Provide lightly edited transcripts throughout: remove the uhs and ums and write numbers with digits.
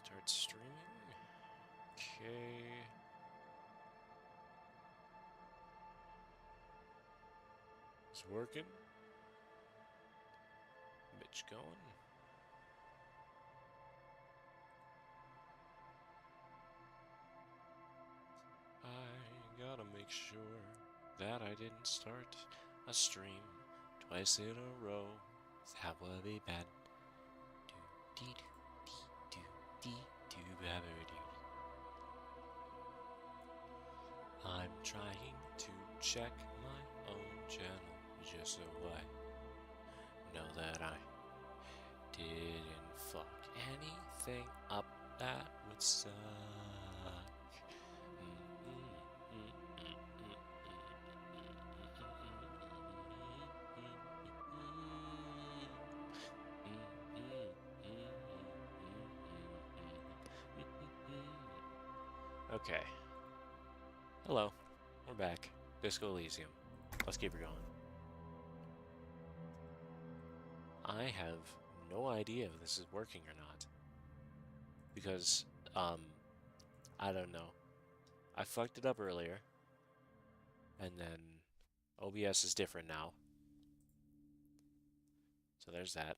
Start streaming. Okay. It's working. Bitch going. I gotta make sure that I didn't start a stream twice in a row. That would be bad. Do dee do dee do do. I'm trying to check my own channel just so I know that I didn't fuck anything up that would suck. Okay. Hello. We're back. Disco Elysium. Let's keep it going. I have no idea if this is working or not. Because, I don't know. I fucked it up earlier. And then OBS is different now. So there's that.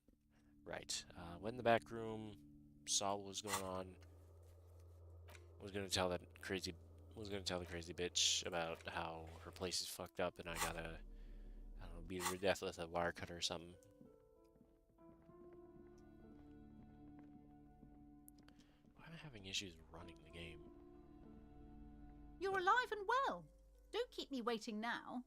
Right. Went in the back room, saw what was going on. Was gonna tell the crazy bitch about how her place is fucked up and I gotta, I don't know, beat her to death with a wire cutter or something. Why am I having issues running the game? You're alive and well. Don't keep me waiting now.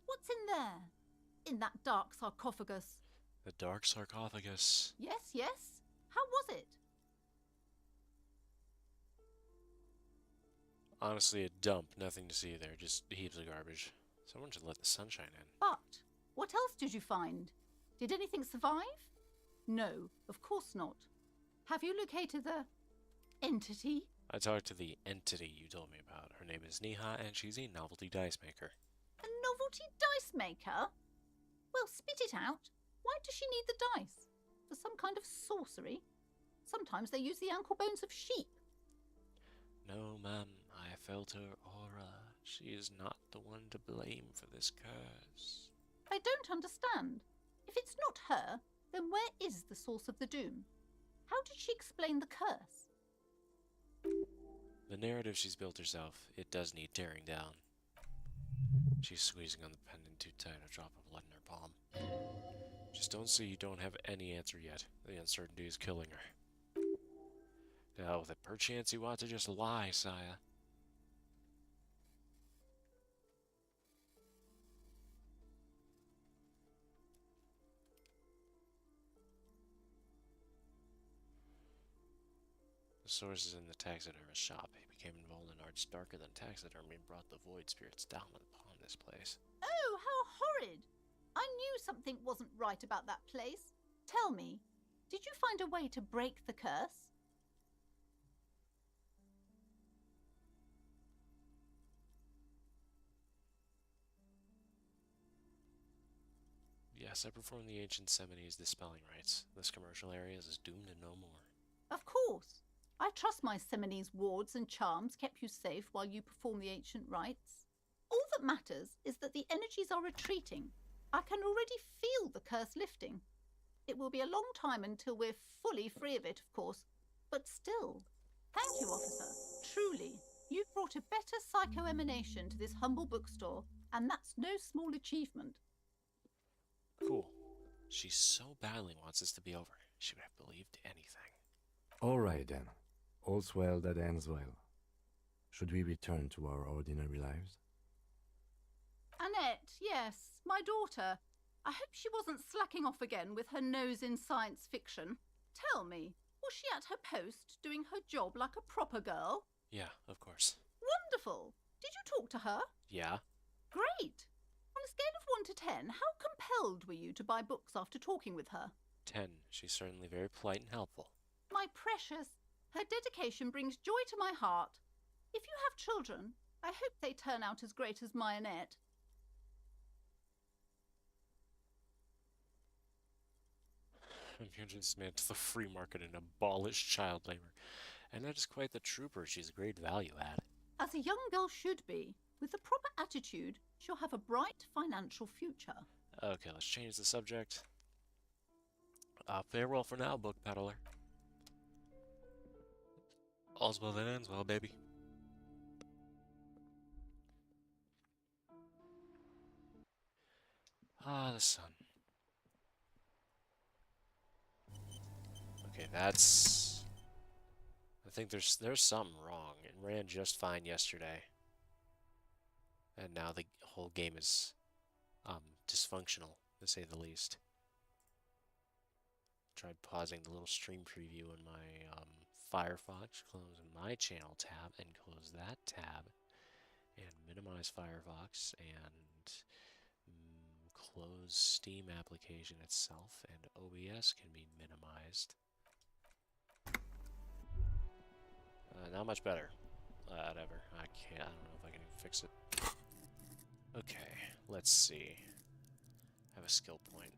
What's in there? In that dark sarcophagus? The dark sarcophagus. Yes, yes. How was it? Honestly, a dump. Nothing to see there. Just heaps of garbage. Someone should let the sunshine in. But what else did you find? Did anything survive? No, of course not. Have you located the entity? I talked to the entity you told me about. Her name is Neha, and she's a novelty dice maker. A novelty dice maker? Well, spit it out. Why does she need the dice? For some kind of sorcery? Sometimes they use the ankle bones of sheep. No, ma'am. I felt her aura. She is not the one to blame for this curse. I don't understand. If it's not her, then where is the source of the doom? How did she explain the curse? The narrative she's built herself, it does need tearing down. She's squeezing on the pendant too tight, a drop of blood in her palm. Just don't say you don't have any answer yet. The uncertainty is killing her. To hell with it. Perchance you want to just lie, Saya. The source is in the taxidermist's shop. He became involved in arts darker than taxidermy and brought the void spirits down upon this place. Oh, how horrid! I knew something wasn't right about that place. Tell me, did you find a way to break the curse? Yes, I performed the ancient Semini's dispelling rites. This commercial area is doomed to no more. Of course. I trust my Semini's wards and charms kept you safe while you perform the ancient rites. All that matters is that the energies are retreating. I can already feel the curse lifting. It will be a long time until we're fully free of it, of course. But still, thank you, officer. Truly, you've brought a better psycho-emanation to this humble bookstore, and that's no small achievement. Cool. She so badly wants this to be over. She would have believed anything. All right, then. All's well that ends well. Should we return to our ordinary lives? Annette, yes, my daughter. I hope she wasn't slacking off again with her nose in science fiction. Tell me, was she at her post doing her job like a proper girl? Yeah, of course. Wonderful. Did you talk to her? Yeah? Great. On a scale of 1 to 10, how compelled were you to buy books after talking with her? 10. She's certainly very polite and helpful. My precious, her dedication brings joy to my heart. If you have children, I hope they turn out as great as my Annette. I'm here to dismantle the free market and abolish child labor. And that is quite the trooper. She's a great value add. As a young girl should be. With the proper attitude, she'll have a bright financial future. Okay, let's change the subject. Farewell for now, book peddler. All's well that ends well, baby. Ah, the sun. Okay, that's... I think there's something wrong. It ran just fine yesterday. And now the whole game is dysfunctional, to say the least. Tried pausing the little stream preview in my Firefox, close my channel tab, and close that tab, and minimize Firefox, and close Steam application itself, and OBS can be minimized. Not much better. Whatever. I don't know if I can even fix it. Okay, let's see. I have a skill point.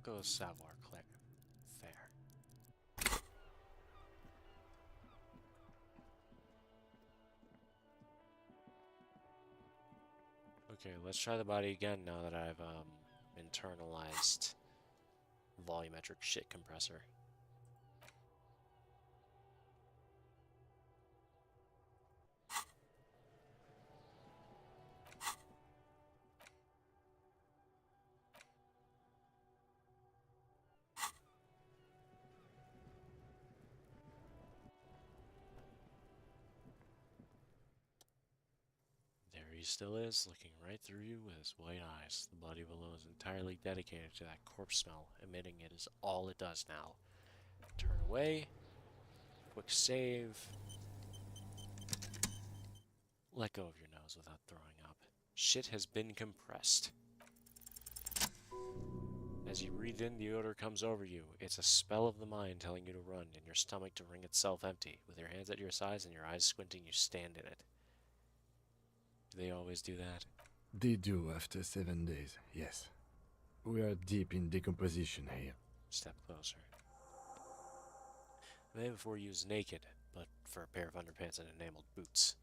We'll go with Savoir Click. Fair. Okay, let's try the body again now that I've internalized volumetric shit compressor. He still is, looking right through you with his white eyes. The body below is entirely dedicated to that corpse smell. Emitting it is all it does now. Turn away. Quick save. Let go of your nose without throwing up. Shit has been compressed. As you breathe in, the odor comes over you. It's a spell of the mind telling you to run, and your stomach to wring itself empty. With your hands at your sides and your eyes squinting, you stand in it. Do they always do that? They do after 7 days, yes. We are deep in decomposition here. Step closer. The man before you is naked, but for a pair of underpants and enameled boots.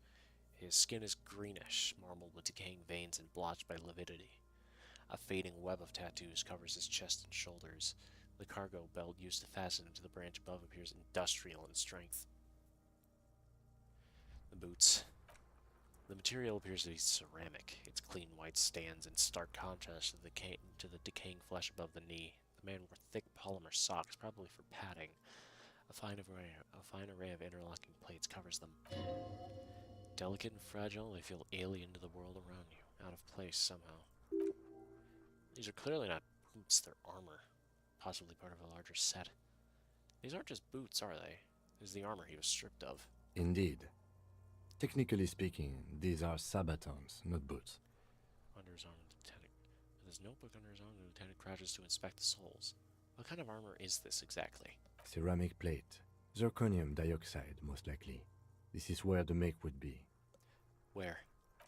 His skin is greenish, marbled with decaying veins and blotched by lividity. A fading web of tattoos covers his chest and shoulders. The cargo belt used to fasten into the branch above appears industrial in strength. The boots. The material appears to be ceramic. Its clean white stands in stark contrast to the decaying flesh above the knee. The man wore thick polymer socks, probably for padding. A fine array of interlocking plates covers them. Delicate and fragile, they feel alien to the world around you, out of place somehow. These are clearly not boots, they're armor. Possibly part of a larger set. These aren't just boots, are they? This is the armor he was stripped of. Indeed. Technically speaking, these are sabatons, not boots. Under his arm, Lieutenant. With his notebook under his arm, the lieutenant crouches to inspect the soles. What kind of armor is this exactly? Ceramic plate. Zirconium dioxide, most likely. This is where the make would be. Where?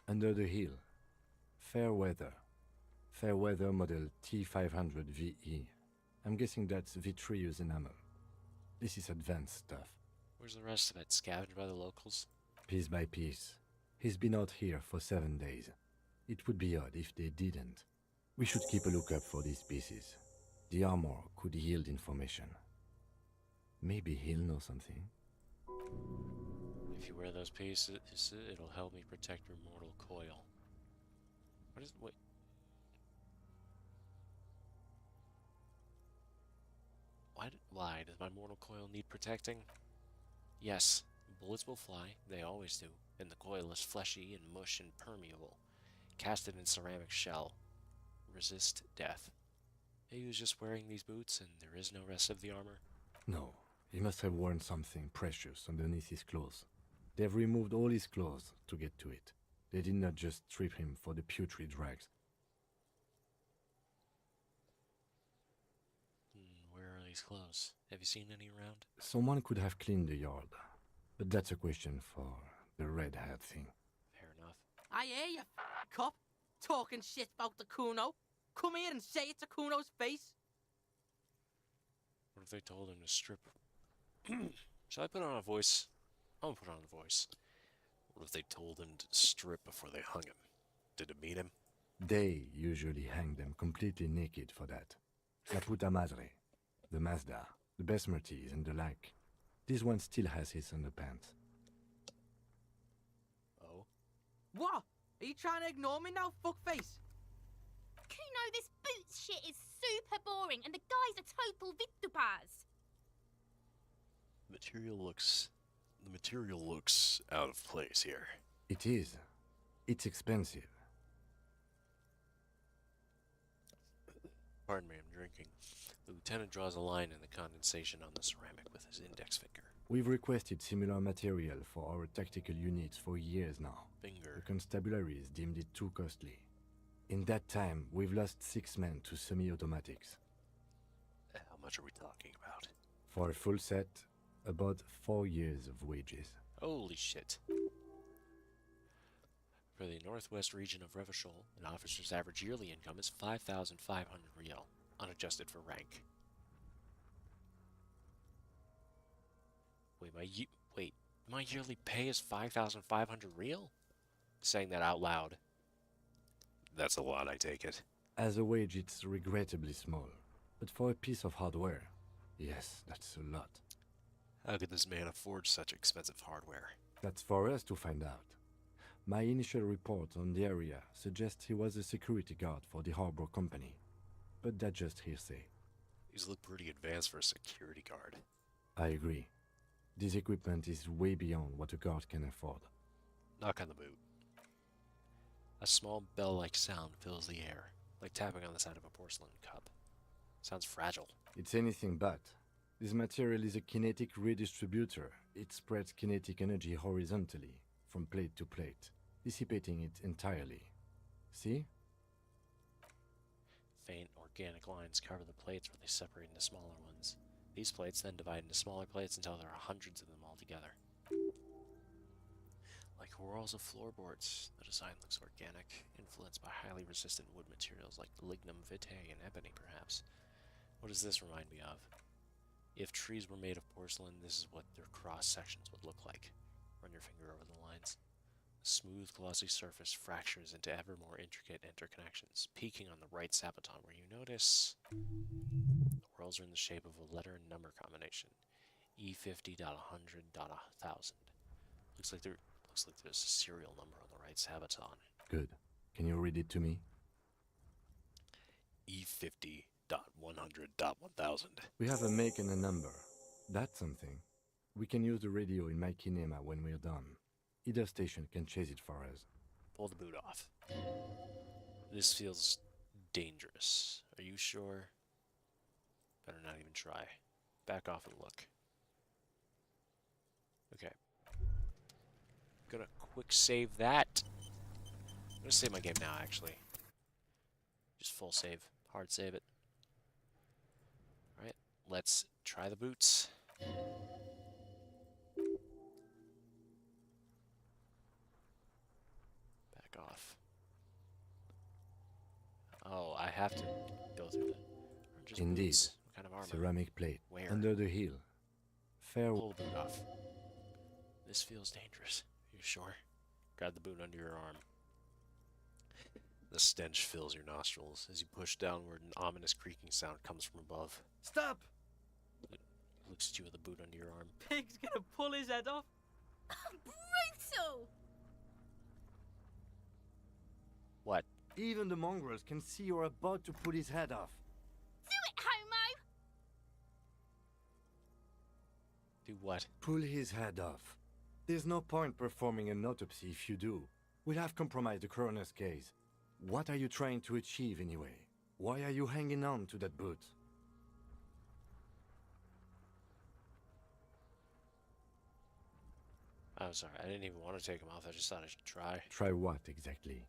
Under the heel. Fair weather. Fair weather model T500 VE. I'm guessing that's vitreous enamel. This is advanced stuff. Where's the rest of it? Scavenged by the locals? Piece by piece. He's been out here for 7 days. It would be odd if they didn't. We should keep a lookout for these pieces. The armor could yield information. Maybe he'll know something. If you wear those pieces, it'll help me protect your mortal coil. What is... Wait. Why does my mortal coil need protecting? Yes, bullets will fly, they always do, and the coil is fleshy and mush and permeable. Cast it in ceramic shell. Resist death. He was just wearing these boots and there is no rest of the armor? No, he must have worn something precious underneath his clothes. They've removed all his clothes to get to it. They did not just strip him for the putrid rags. these clothes? Have you seen any around? Someone could have cleaned the yard, but that's a question for the red hat thing. Fair enough. I hear you, cop. Talking shit about the Kuno. Come here and say it to Kuno's face. What if they told him to strip? Shall I put on a voice? I'm gonna put on a voice. What if they told him to strip before they hung him? Did it meet him? They usually hang them completely naked for that. La puta madre, the Mazda, the Besmerties, and the like. This one still has his underpants. Oh? What? Are you trying to ignore me now, fuckface? Kuno, this boots shit is super boring, and the guy's a total Victopaz. The material looks out of place here. It is. It's expensive. Pardon me, I'm drinking. The lieutenant draws a line in the condensation on the ceramic with his index finger. We've requested similar material for our tactical units for years now. The Finger. constabularies deemed it too costly. In that time, we've lost 6 men to semi-automatics. How much are we talking about? For a full set, about 4 years of wages. Holy shit. For the northwest region of Revachol, an officer's average yearly income is 5,500 real, unadjusted for rank. Wait, my yearly pay is 5,500 real? Saying that out loud. That's a lot, I take it. As a wage, it's regrettably small. But for a piece of hardware, yes, that's a lot. How could this man afford such expensive hardware? That's for us to find out. My initial report on the area suggests he was a security guard for the harbor company. But that's just hearsay. These look pretty advanced for a security guard. I agree. This equipment is way beyond what a guard can afford. Knock on the boot. A small bell-like sound fills the air, like tapping on the side of a porcelain cup. Sounds fragile. It's anything but. This material is a kinetic redistributor. It spreads kinetic energy horizontally, from plate to plate, dissipating it entirely. See? Faint organic lines cover the plates where they separate into smaller ones. These plates then divide into smaller plates until there are hundreds of them all together. Like whorls of floorboards, the design looks organic, influenced by highly resistant wood materials like lignum vitae and ebony, perhaps. What does this remind me of? If trees were made of porcelain, this is what their cross-sections would look like. Run your finger over the lines. A smooth, glossy surface fractures into ever more intricate interconnections, peaking on the right saboton where you notice the whorls are in the shape of a letter and number combination. E50.100.1000. Looks like there's a serial number on the right saboton. Good. Can you read it to me? E50.100.1000. We have a make and a number. That's something. We can use the radio in my kinema when we're done. Either station can chase it for us. Pull the boot off. This feels dangerous. Are you sure? Better not even try. Back off and look. Okay. Gonna quick save that. I'm gonna save my game now, actually. Just full save. Hard save it. Alright, let's try the boots. Back off. Oh, I have to go through the... just Indeed. boots. What kind of armor? Ceramic plate. Where? Under the heel. Fair. Pull the boot off. This feels dangerous. You sure? Grab the boot under your arm. The stench fills your nostrils. As you push downward, an ominous creaking sound comes from above. Stop! It looks at you with the boot under your arm. Pig's gonna pull his head off. Brutal! What? Even the mongrels can see you're about to pull his head off. Do it, homo! Do what? Pull his head off. There's no point performing an autopsy if you do. We'll have compromised the coroner's case. What are you trying to achieve anyway? Why are you hanging on to that boot? I'm sorry, I didn't even want to take him off. I just thought I should try. Try what exactly?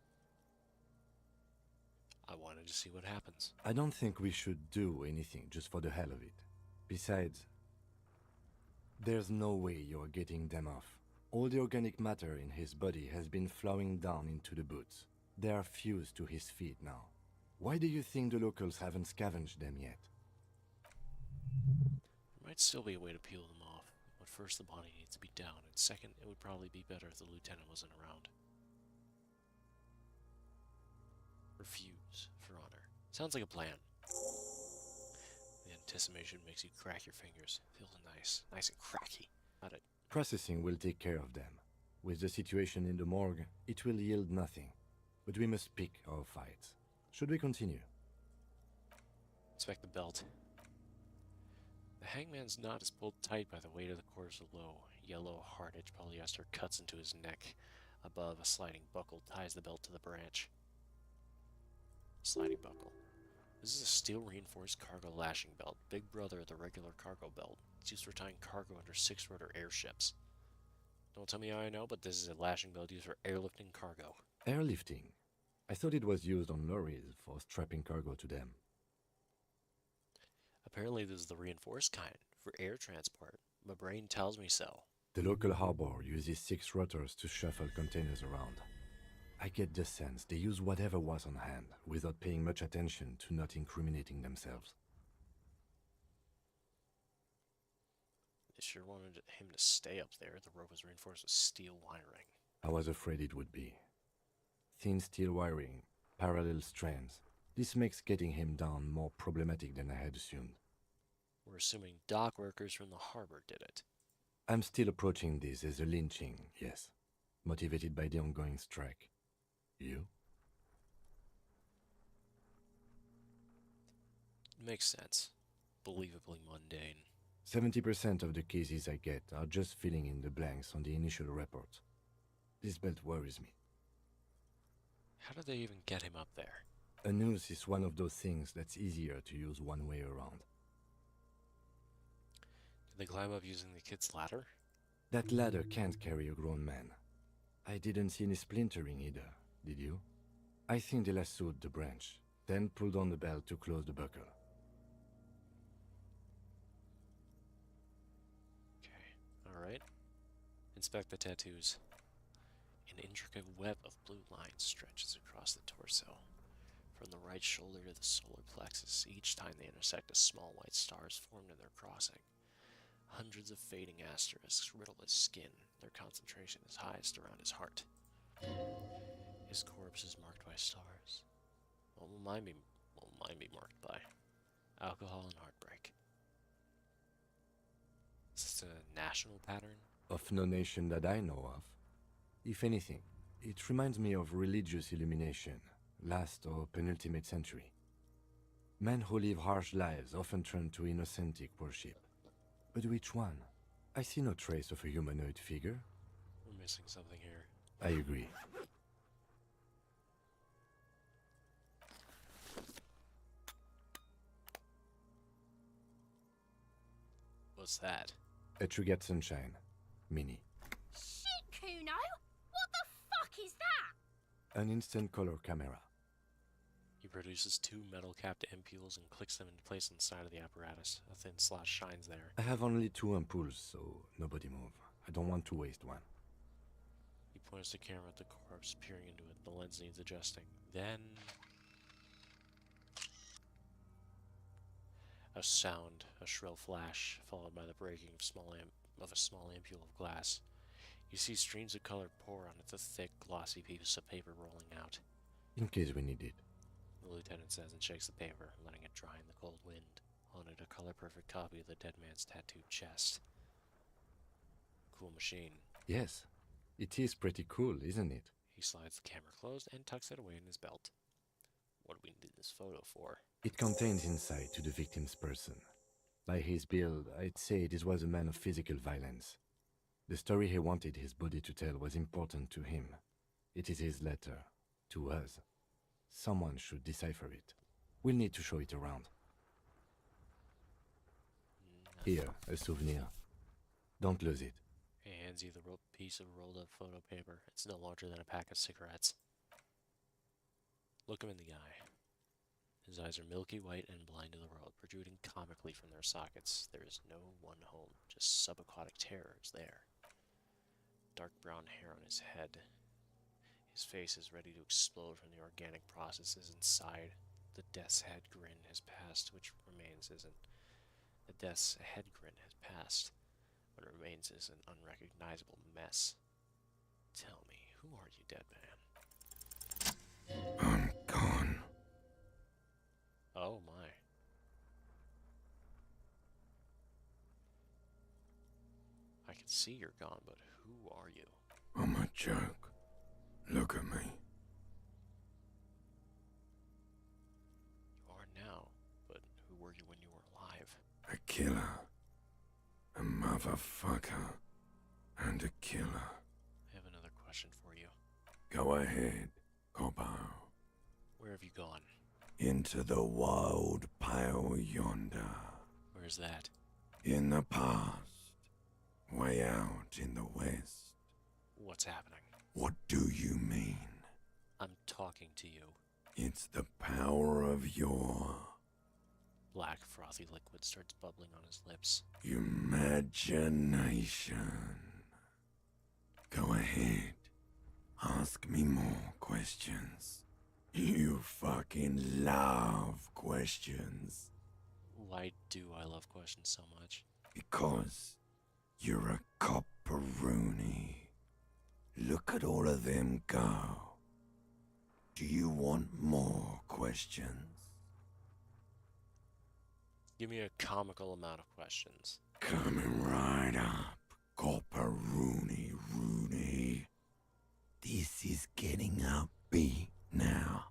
I wanted to see what happens. I don't think we should do anything just for the hell of it. Besides, there's no way you're getting them off. All the organic matter in his body has been flowing down into the boots. They are fused to his feet now. Why do you think the locals haven't scavenged them yet? There might still be a way to peel them off, but first the body needs to be down, and second, it would probably be better if the lieutenant wasn't around. Refuse, for honor. Sounds like a plan. The anticipation makes you crack your fingers. Feels nice. Nice and cracky. Got it. Processing will take care of them. With the situation in the morgue, it will yield nothing. But we must pick our fights. Should we continue? Inspect the belt. The hangman's knot is pulled tight by the weight of the corpse below. Yellow, hard-edged polyester cuts into his neck. Above, a sliding buckle ties the belt to the branch. Sliding buckle. This is a steel-reinforced cargo lashing belt, big brother of the regular cargo belt. It's used for tying cargo under six-rotor airships. Don't tell me how I know, but this is a lashing belt used for airlifting cargo. Airlifting? I thought it was used on lorries for strapping cargo to them. Apparently this is the reinforced kind, for air transport. My brain tells me so. The local harbor uses 6 rotors to shuffle containers around. I get the sense they use whatever was on hand, without paying much attention to not incriminating themselves. They sure wanted him to stay up there. The rope was reinforced with steel wiring. I was afraid it would be. Thin steel wiring, parallel strands. This makes getting him down more problematic than I had assumed. We're assuming dock workers from the harbor did it. I'm still approaching this as a lynching, yes. Motivated by the ongoing strike. You? It makes sense. Believably mundane. 70% of the cases I get are just filling in the blanks on the initial report. This belt worries me. How did they even get him up there? A noose is one of those things that's easier to use one way around. Did they climb up using the kid's ladder? That ladder can't carry a grown man. I didn't see any splintering either, did you? I think they lassoed the branch, then pulled on the belt to close the buckle. Okay, alright. Inspect the tattoos. An intricate web of blue lines stretches across the torso. From the right shoulder to the solar plexus, each time they intersect, a small white star is formed in their crossing. Hundreds of fading asterisks riddle his skin. Their concentration is highest around his heart. His corpse is marked by stars. What will mine be marked by? Alcohol and heartbreak. Is this a national pattern? Of no nation that I know of. If anything, it reminds me of religious illumination, last or penultimate century. Men who live harsh lives often turn to innocentic worship. But which one? I see no trace of a humanoid figure. We're missing something here. I agree. What's that? A Trugat Sunshine. Mini. Shit, Kuno! What the fuck is that? An instant color camera. He produces 2 metal-capped ampules and clicks them into place on the side of the apparatus. A thin slot shines there. I have only 2 ampoules, so nobody move. I don't want to waste one. He points the camera at the corpse, peering into it. The lens needs adjusting. Then a sound, a shrill flash, followed by the breaking of a small ampule of glass. You see streams of color pour onto the thick, glossy piece of paper rolling out. In case we need it. The lieutenant says and shakes the paper, letting it dry in the cold wind. On it, a color-perfect copy of the dead man's tattooed chest. Cool machine. Yes. It is pretty cool, isn't it? He slides the camera closed and tucks it away in his belt. What do we need this photo for? It contains insight to the victim's person. By his build, I'd say this was a man of physical violence. The story he wanted his body to tell was important to him. It is his letter. To us. Someone should decipher it. We'll need to show it around. Here, a souvenir. Don't lose it. He hands you the piece of rolled up photo paper. It's no larger than a pack of cigarettes. Look him in the eye. His eyes are milky white and blind to the world, protruding comically from their sockets. There is no one home, just subaquatic terrors there. Dark brown hair on his head. His face is ready to explode from the organic processes inside. The death's head grin has passed, which remains is an... The death's head grin has passed. What remains is an unrecognizable mess. Tell me, who are you, dead man? I'm gone. Oh my. I can see you're gone, but who are you? I'm a joke. Look at me. You are now, but who were you when you were alive? A killer. A motherfucker. And a killer. I have another question for you. Go ahead, Coppo. Where have you gone? Into the wild pale yonder. Where's that? In the past. Way out in the west. What's happening? What do you mean? I'm talking to you. It's the power of your Black, frothy liquid starts bubbling on his lips. imagination. Go ahead. Ask me more questions. You fucking love questions. Why do I love questions so much? Because you're a copperoonie. Look at all of them go. Do you want more questions? Give me a comical amount of questions. Coming right up, copperoonie Rooney. This is getting upbeat now.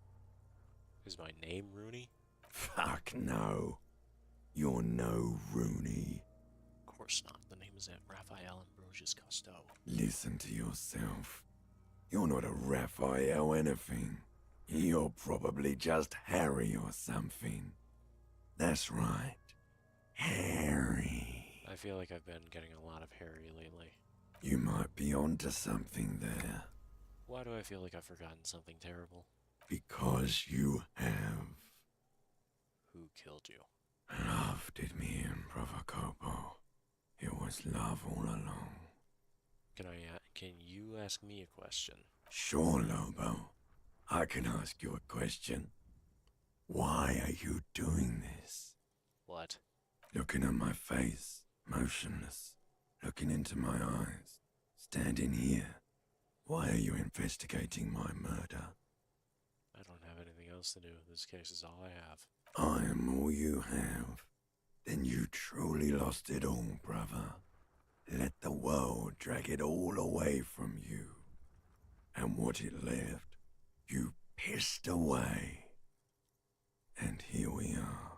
Is my name Rooney? Fuck no. You're no Rooney. Of course not. The name is Raphael Ambrosius Cousteau. Listen to yourself. You're not a Raphael anything. You're probably just Harry or something. That's right. Harry. I feel like I've been getting a lot of Harry lately. You might be onto something there. Why do I feel like I've forgotten something terrible? Because you have. Who killed you? Love did me in, Brother Copo. It was love all along. Can you ask me a question? Sure, Lobo. I can ask you a question. Why are you doing this? What? Looking at my face, motionless. Looking into my eyes. Standing here. Why are you investigating my murder? I don't have anything else to do. This case is all I have. I am all you have. Then you truly lost it all, brother. Let the world drag it all away from you. And what it left, you pissed away. And here we are.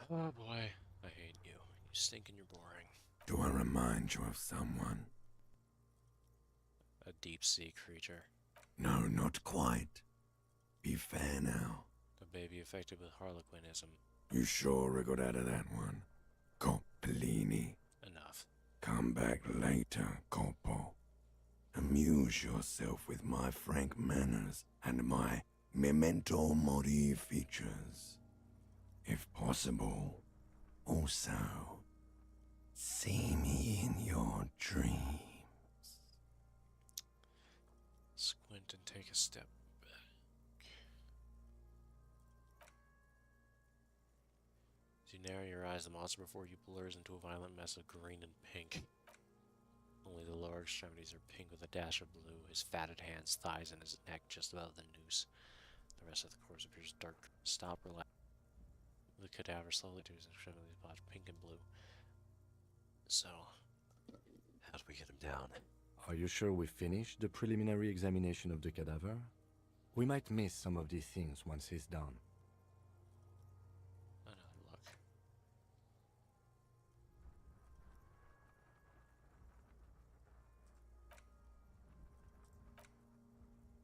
Oh boy, I hate you. You stink and you're boring. Do I remind you of someone? A deep sea creature. No, not quite. Be fair now. A baby affected with harlequinism. You sure wriggled out of that one? Coppellini. Enough. Come back later, Coppo. Amuse yourself with my frank manners and my memento mori features. If possible, also, see me in your dreams. Squint and take a step back. As you narrow your eyes, the monster before you blurs into a violent mess of green and pink. Only the lower extremities are pink with a dash of blue, his fatted hands, thighs, and his neck just above the noose. The rest of the corpse appears dark. Stop, relax. The cadaver slowly to his extremities, blotch pink and blue. So, how do we get him down? Are you sure we finished the preliminary examination of the cadaver? We might miss some of these things once he's done. Another look.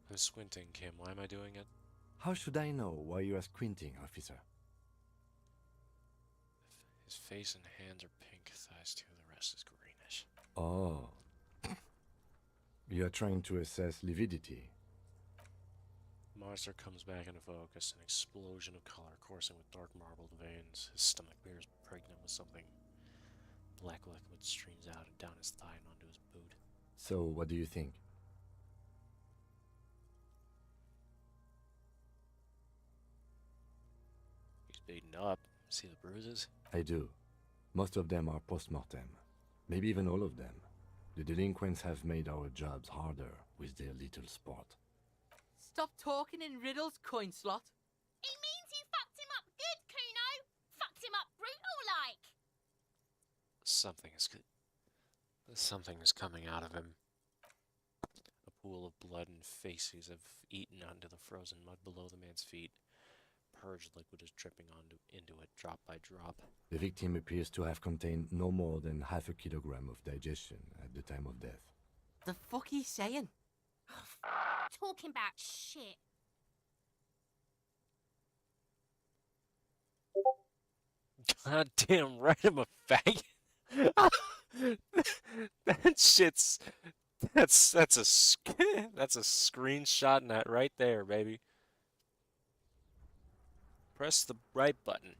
I'm squinting, Kim. Why am I doing it? How should I know why you are squinting, officer? His face and hands are pink, thighs too, the rest is greenish. Oh. You are trying to assess lividity. Monster comes back into focus, an explosion of color coursing with dark marbled veins. His stomach appears pregnant with something. Black liquid streams out and down his thigh and onto his boot. So, what do you think? He's beaten up. See the bruises? I do. Most of them are post-mortem. Maybe even all of them. The delinquents have made our jobs harder with their little sport. Stop talking in riddles, coin slot. He means you fucked him up good, Kuno. Fucked him up brutal like. Something is coming out of him. A pool of blood and faces have eaten onto the frozen mud below the man's feet. Purge liquid is dripping into it, drop by drop. The victim appears to have contained no more than half a kilogram of digestion at the time of death. The fuck he saying? Talking about shit. God damn right I'm a faggot. That shit's that's a that's a screenshot in that right there, baby. Press the right button.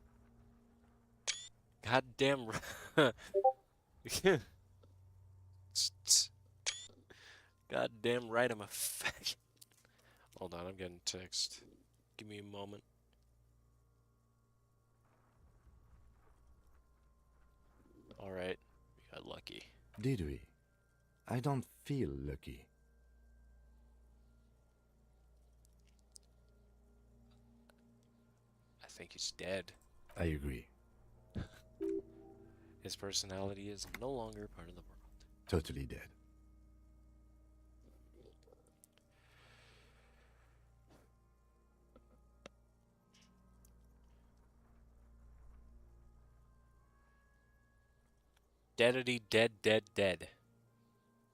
God damn. God damn right I'm a faggot. Hold on, I'm getting text. Give me a moment. Alright, we got lucky. Did we? I don't feel lucky. I think he's dead. I agree. His personality is no longer part of the world. Totally dead. Deadity, dead, dead, dead.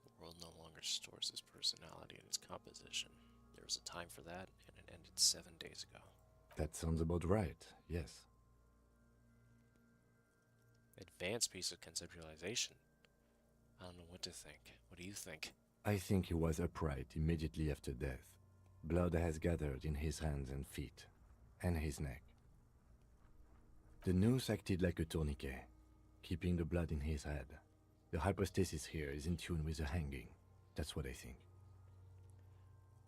The world no longer stores his personality and its composition. There was a time for that, and it ended 7 days ago. That sounds about right, yes. Advanced piece of conceptualization. I don't know what to think. What do you think? I think he was upright immediately after death. Blood has gathered in his hands and feet, and his neck. The noose acted like a tourniquet, keeping the blood in his head. The hypostasis here is in tune with the hanging. That's what I think.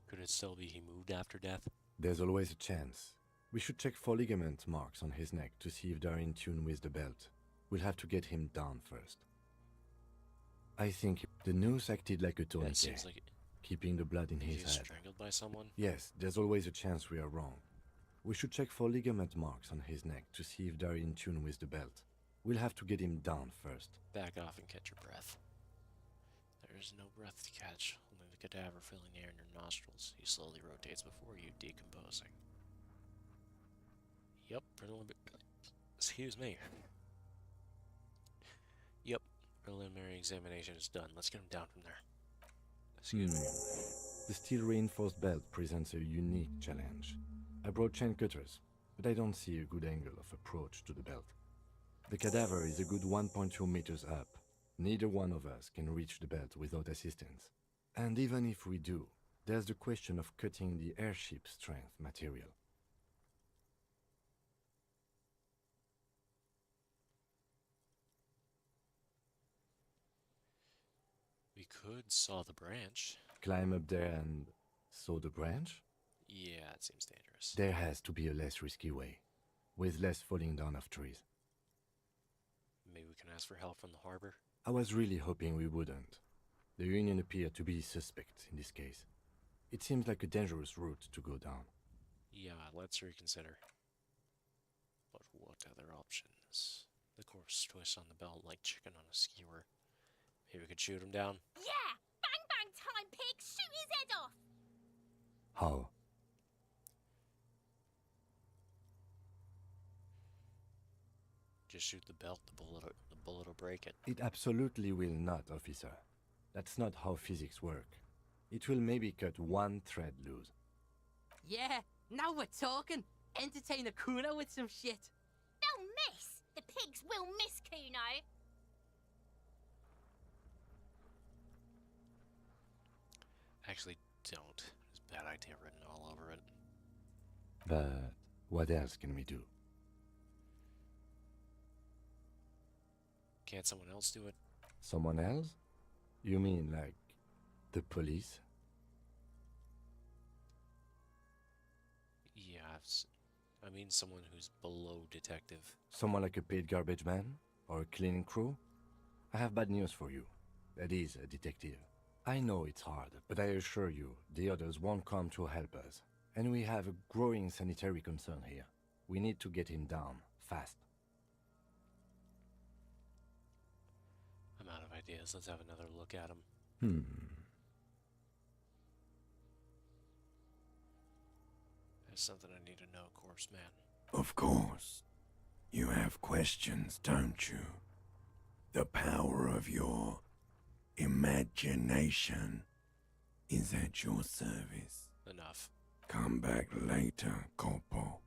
Could it still be he moved after death? There's always a chance. We should check for ligament marks on his neck to see if they're in tune with the belt. We'll have to get him down first. I think the noose acted like a Yeah, it tourniquet, seems like keeping the blood in he his was head. strangled by someone. Yes, there's always a chance we are wrong. We should check for ligament marks on his neck to see if they're in tune with the belt. We'll have to get him down first. Back off and catch your breath. There is no breath to catch, only the cadaver filling the air in your nostrils. He slowly rotates before you, decomposing. Yep, excuse me. Yep, preliminary examination is done. Let's get him down from there. Excuse me. The steel reinforced belt presents a unique challenge. I brought chain cutters, but I don't see a good angle of approach to the belt. The cadaver is a good 1.2 meters up. Neither one of us can reach the belt without assistance. And even if we do, there's the question of cutting the airship strength material. We could saw the branch. Climb up there and saw the branch? Yeah, it seems dangerous. There has to be a less risky way, with less falling down of trees. Maybe we can ask for help from the harbor? I was really hoping we wouldn't. The Union appeared to be suspect in this case. It seems like a dangerous route to go down. Yeah, let's reconsider. But what other options? The corpse twists on the belt like chicken on a skewer. Maybe we could shoot him down? Yeah! Bang bang time, pig! Shoot his head off! How? Just shoot the belt, the bullet will break it. It absolutely will not, officer. That's not how physics work. It will maybe cut one thread loose. Yeah, now we're talking. Entertain the Kuno with some shit. They'll miss! The pigs will miss Kuno! Actually, don't. There's bad idea written all over it. But what else can we do? Can't someone else do it? Someone else? You mean like the police? Yeah, I mean someone who's below detective. Someone like a paid garbage man? Or a cleaning crew? I have bad news for you. That is a detective. I know it's hard, but I assure you, the others won't come to help us. And we have a growing sanitary concern here. We need to get him down, fast. I'm out of ideas. Let's have another look at him. There's something I need to know, Corpse Man. Of course. You have questions, don't you? The power of your imagination is at your service. Enough. Come back later, Corpo.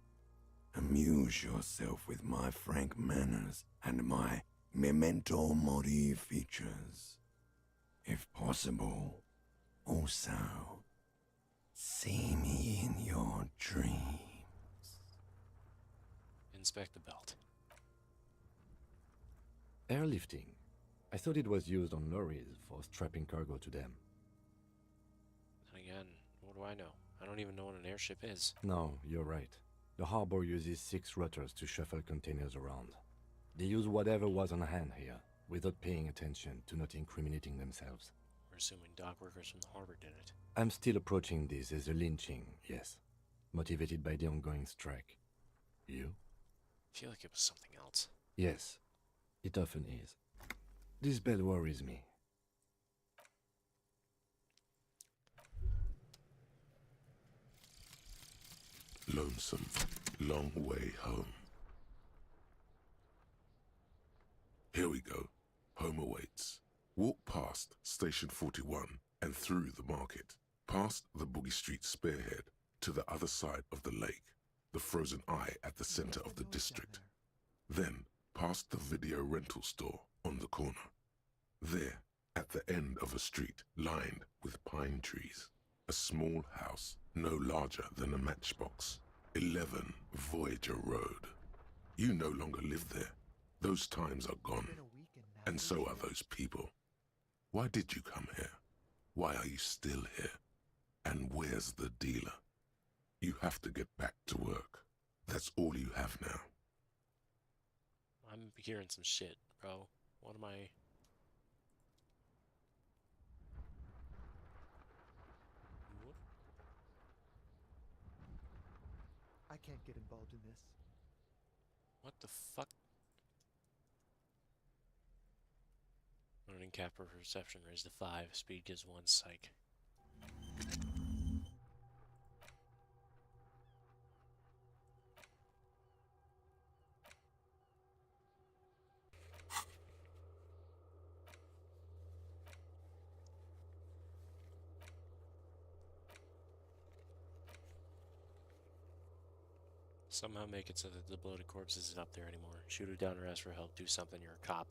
Amuse yourself with my frank manners and my memento mori features. If possible, also, see me in your dreams. Inspect the belt. Airlifting. I thought it was used on lorries for strapping cargo to them. And again, what do I know? I don't even know what an airship is. No, you're right. The harbor uses 6 rutters to shuffle containers around. They use whatever was on hand here, without paying attention to not incriminating themselves. We're assuming dock workers from the harbor did it. I'm still approaching this as a lynching, yes. Motivated by the ongoing strike. You? I feel like it was something else. Yes, it often is. This bell worries me. Lonesome, long way home. Here we go. Home awaits. Walk past Station 41 and through the market, past the Boogie Street spearhead to the other side of the lake, the frozen eye at the center of the district. Then past the video rental store on the corner. There, at the end of a street lined with pine trees, a small house no larger than a matchbox. 11 Voyager Road. You no longer live there. Those times are gone. And so are those people. Why did you come here? Why are you still here? And where's the dealer? You have to get back to work. That's all you have now. I'm hearing some shit, bro. What am I... I can't get involved in this. What the fuck? Learning cap or perception raised to 5. Speed gives 1 psych. Somehow make it so that the bloated corpse isn't up there anymore. Shoot her down or ask for help. Do something. You're a cop.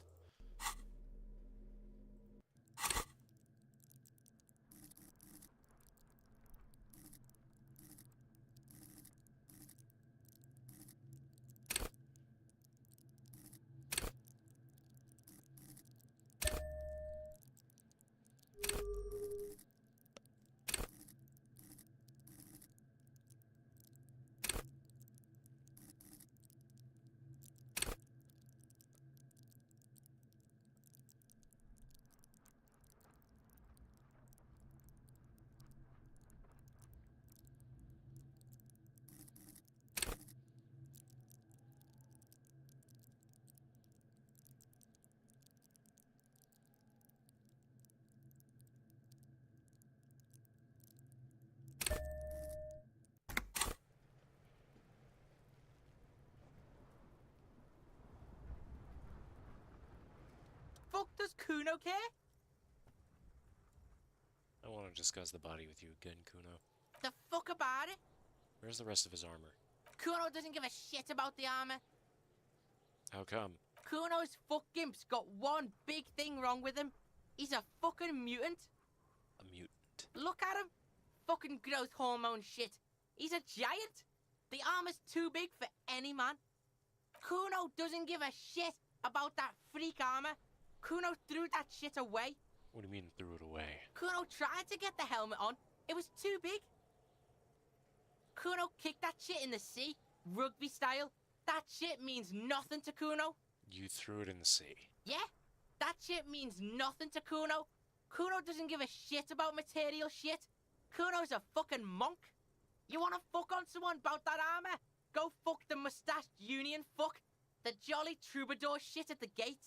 Fuck does Kuno care? I want to discuss the body with you again, Kuno. The fuck about it? Where's the rest of his armor? Kuno doesn't give a shit about the armor. How come? Kuno's fuckgimp's got one big thing wrong with him. He's a fucking mutant. A mutant. Look at him. Fucking growth hormone shit. He's a giant. The armor's too big for any man. Kuno doesn't give a shit about that freak armor. Kuno threw that shit away. What do you mean threw it away? Kuno tried to get the helmet on. It was too big. Kuno kicked that shit in the sea, rugby style. That shit means nothing to Kuno. You threw it in the sea. Yeah, that shit means nothing to Kuno. Kuno doesn't give a shit about material shit. Kuno's a fucking monk. You wanna fuck on someone about that armor? Go fuck the mustached union fuck. The jolly troubadour shit at the gate.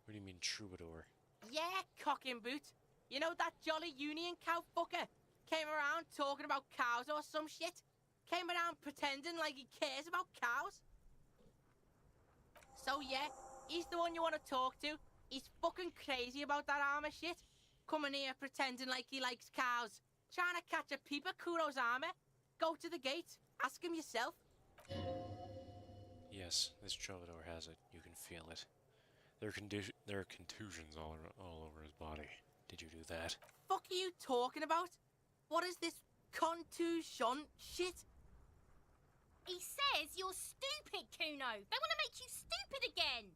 What do you mean troubadour? Yeah, cock and boot. You know that jolly union cow fucker? Came around talking about cows or some shit? Came around pretending like he cares about cows? So yeah, he's the one you want to talk to. He's fucking crazy about that armor shit. Coming here pretending like he likes cows. Trying to catch a peep at Kuno's armor. Go to the gate. Ask him yourself. Yes, this troubadour has it. You can feel it. There are contusions all over his body. Did you do that? Fuck are you talking about? What is this contusion shit? He says you're stupid, Kuno. They want to make you stupid again.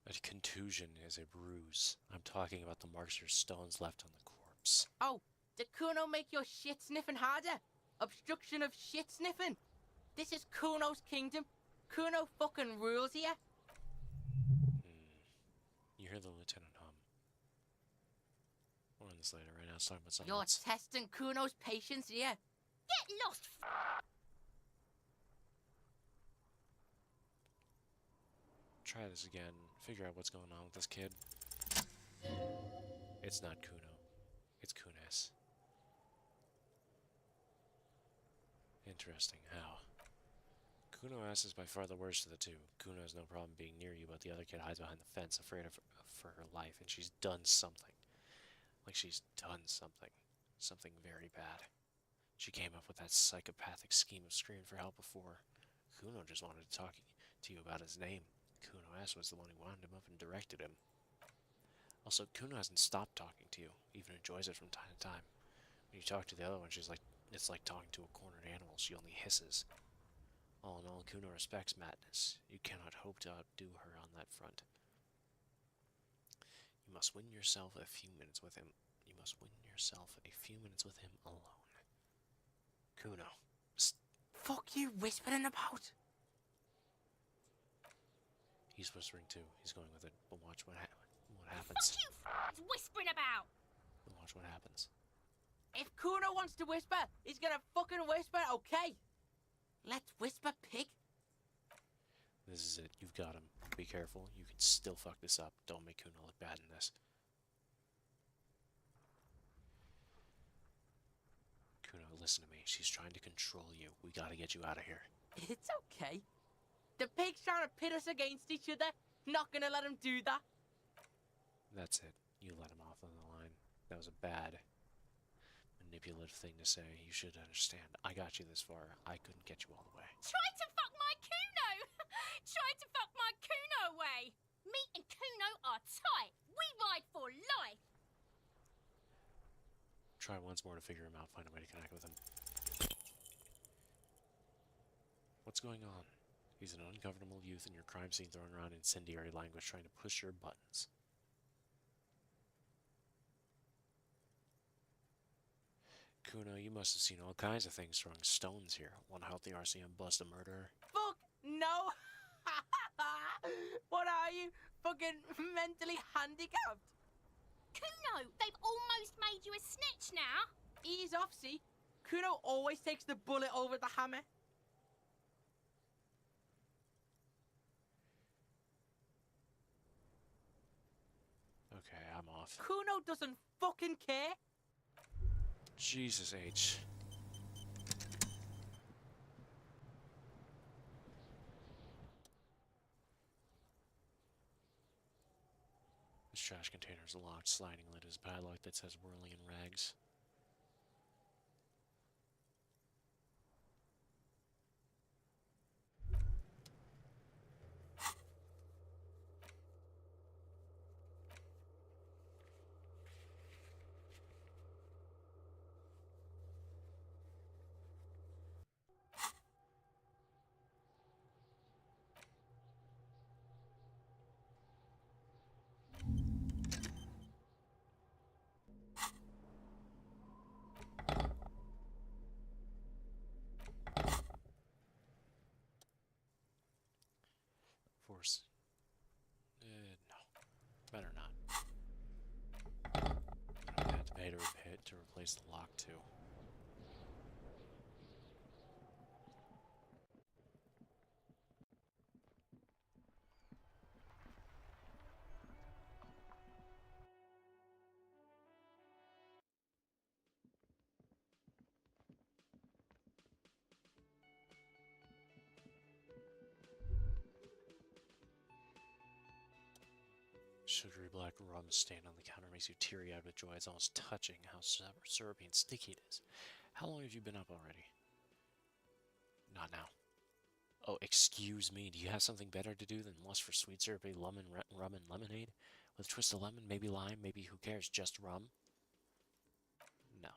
A contusion is a bruise. I'm talking about the marks or stones left on the corpse. Oh, did Kuno make your shit sniffing harder? Obstruction of shit sniffing? This is Kuno's kingdom. Kuno fucking rules here. You hear the lieutenant hum. More on this later. Right now, it's talking about something You're else. testing Kuno's patience here. Get lost. Try this again. Figure out what's going on with this kid. It's not Kuno. It's Kunes. Interesting. How? Kuno-S is by far the worst of the two. Kuno has no problem being near you, but the other kid hides behind the fence, afraid of for her life, and she's done something. Like she's done something. Something very bad. She came up with that psychopathic scheme of screaming for help before. Kuno just wanted to talk to you about his name. Kuno-S was the one who wound him up and directed him. Also, Kuno hasn't stopped talking to you, even enjoys it from time to time. When you talk to the other one, she's like, it's like talking to a cornered animal. She only hisses. All in all, Kuno respects Madness. You cannot hope to outdo her on that front. You must win yourself a few minutes with him. You must win yourself a few minutes with him alone. Kuno. Psst. Fuck you whispering about? He's whispering too. He's going with it. But watch what Fuck happens. you whispering about. But watch what happens. If Kuno wants to whisper, he's gonna fucking whisper, okay? Let's whisper, pig. This is it. You've got him. Be careful. You can still fuck this up. Don't make Kuno look bad in this. Kuno, listen to me. She's trying to control you. We gotta get you out of here. It's okay. The pig's trying to pit us against each other. Not gonna let him do that. That's it. You let him off on the line. That was a bad, manipulative thing to say. You should understand. I got you this far. I couldn't get you all the way. Try to fuck my Kuno. Try to fuck my Kuno away. Me and Kuno are tight. We ride for life. Try once more to figure him out. Find a way to connect with him. What's going on? He's an uncomfortable youth in your crime scene throwing around incendiary language trying to push your buttons. Kuno, you must have seen all kinds of things throwing stones here. Want to help the RCM bust a murderer? Fuck no. What are you? Fucking mentally handicapped? Kuno, they've almost made you a snitch now. Ease off, see? Kuno always takes the bullet over the hammer. Okay, I'm off. Kuno doesn't fucking care. Jesus H. This trash container is locked. Sliding lid is padlocked that says whirling in rags. replace the lock too. Sugary black rum stain on the counter makes you teary-eyed with joy. It's almost touching how syrupy and sticky it is. How long have you been up already? Not now. Oh, excuse me. Do you have something better to do than lust for sweet syrupy rum and lemonade? With a twist of lemon, maybe lime, maybe who cares, just rum? No.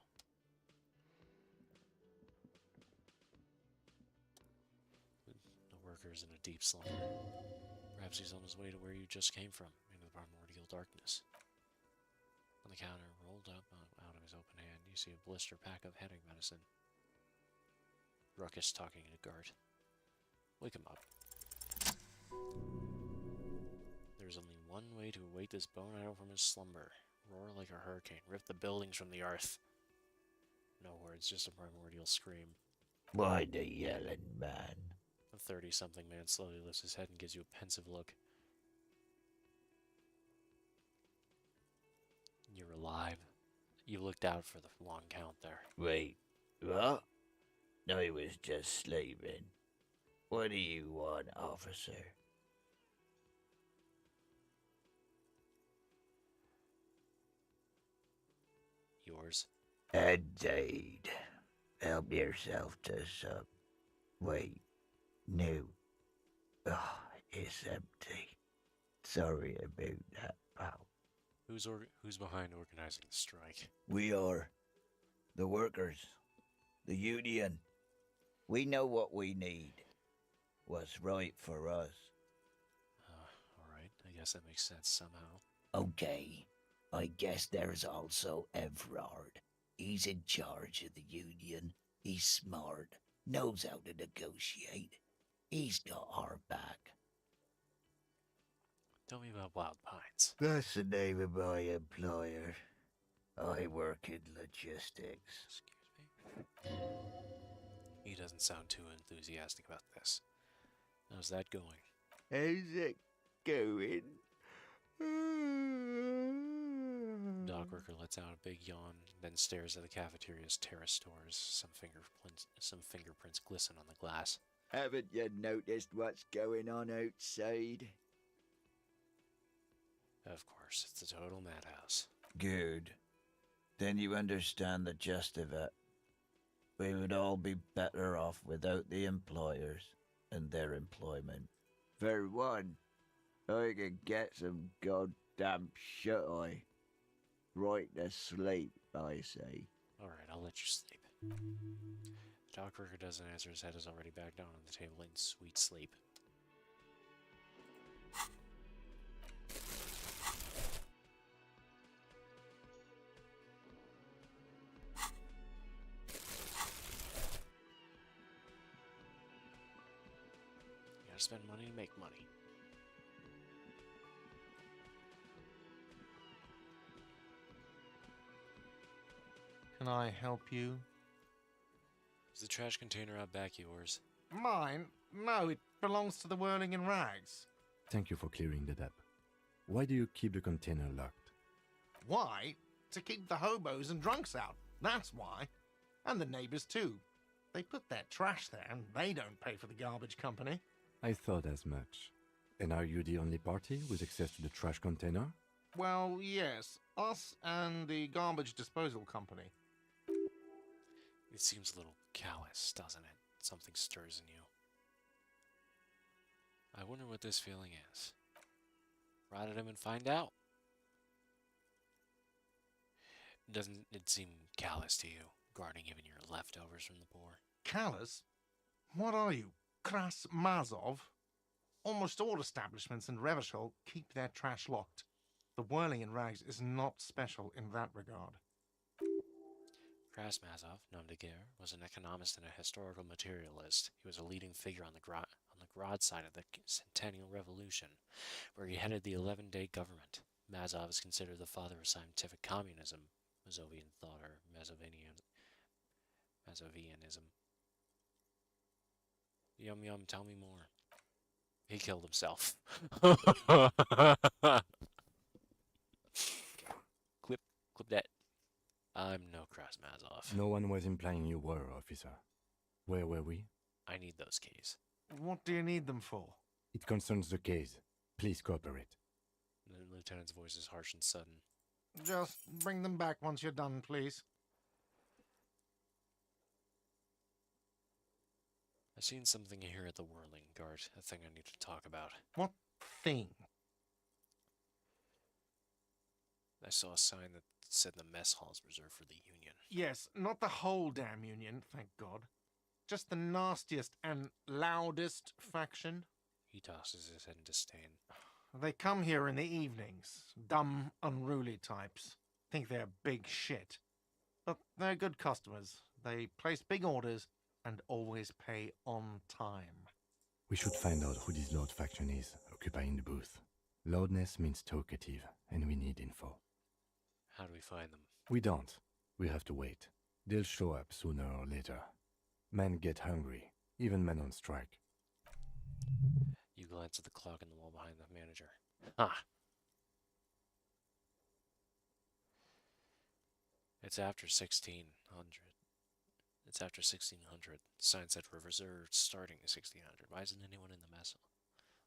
The worker's in a deep slumber. Perhaps he's on his way to where you just came from, into the primordial darkness. On the counter, rolled up out of his open hand, you see a blister pack of headache medicine. Ruckus talking to Gart. Wake him up. There's only one way to awake this bone idol from his slumber. Roar like a hurricane. Rip the buildings from the earth. No words, just a primordial scream. Why the yelling, man? The 30-something man slowly lifts his head and gives you a pensive look. You're alive. You looked out for the long count there. Wait, what? I was just sleeping. What do you want, officer? Yours? Indeed. Help yourself to some. Wait, no. Oh, it's empty. Sorry about that, pal. Who's behind organizing the strike? We are. The workers. The union. We know what we need. What's right for us. Alright, I guess that makes sense somehow. Okay. I guess there's also Everard. He's in charge of the union. He's smart. Knows how to negotiate. He's got our back. Tell me about Wild Pines. That's the name of my employer. I work in logistics. Excuse me? He doesn't sound too enthusiastic about this. How's that going? How's it going? Dock worker lets out a big yawn, then stares at the cafeteria's terrace doors. Some fingerprints glisten on the glass. Haven't you noticed what's going on outside? Of course, it's a total madhouse. Good. Then you understand the gist of it. We would all be better off without the employers and their employment. For one, I can get some goddamn shut-eye. Right to sleep, I say. Alright, I'll let you sleep. The dock worker doesn't answer. His head is already back down on the table in sweet sleep. You gotta spend money to make money. Can I help you? Is the trash container out back yours? Mine? No, it belongs to the Whirling in Rags. Thank you for clearing that up. Why do you keep the container locked? Why? To keep the hobos and drunks out. That's why. And the neighbors too. They put their trash there and they don't pay for the garbage company. I thought as much. And are you the only party with access to the trash container? Well, yes. Us and the garbage disposal company. It seems a little callous, doesn't it? Something stirs in you. I wonder what this feeling is. Ride at him and find out. Doesn't it seem callous to you, guarding even your leftovers from the poor? Callous? What are you, Kras Mazov? Almost all establishments in Revachol keep their trash locked. The Whirling in Rags is not special in that regard. Krasmazov, nom de guerre, was an economist and a historical materialist. He was a leading figure on the Grad side of the Centennial Revolution, where he headed the 11-day government. Mazov is considered the father of scientific communism, Mazovian thought or Mazovianism. Yum yum, tell me more. He killed himself. Clip that. I'm no Krasmazov. No one was implying you were, officer. Where were we? I need those keys. What do you need them for? It concerns the case. Please cooperate. The lieutenant's voice is harsh and sudden. Just bring them back once you're done, please. I've seen something here at the Whirling Guard, a thing I need to talk about. What thing? I saw a sign that said the mess hall is reserved for the Union. Yes, not the whole damn Union, thank God. Just the nastiest and loudest faction. He tosses his head in disdain. They come here in the evenings. Dumb, unruly types. Think they're big shit. But they're good customers. They place big orders and always pay on time. We should find out who this Lord faction is, occupying the booth. Loudness means talkative, and we need info. How do we find them? We don't. We have to wait. They'll show up sooner or later. Men get hungry, even men on strike. You glance at the clock on the wall behind the manager. Ah! It's after 1600. It's after 1600. The sign said we're reserved starting at 1600. Why isn't anyone in the mess hall?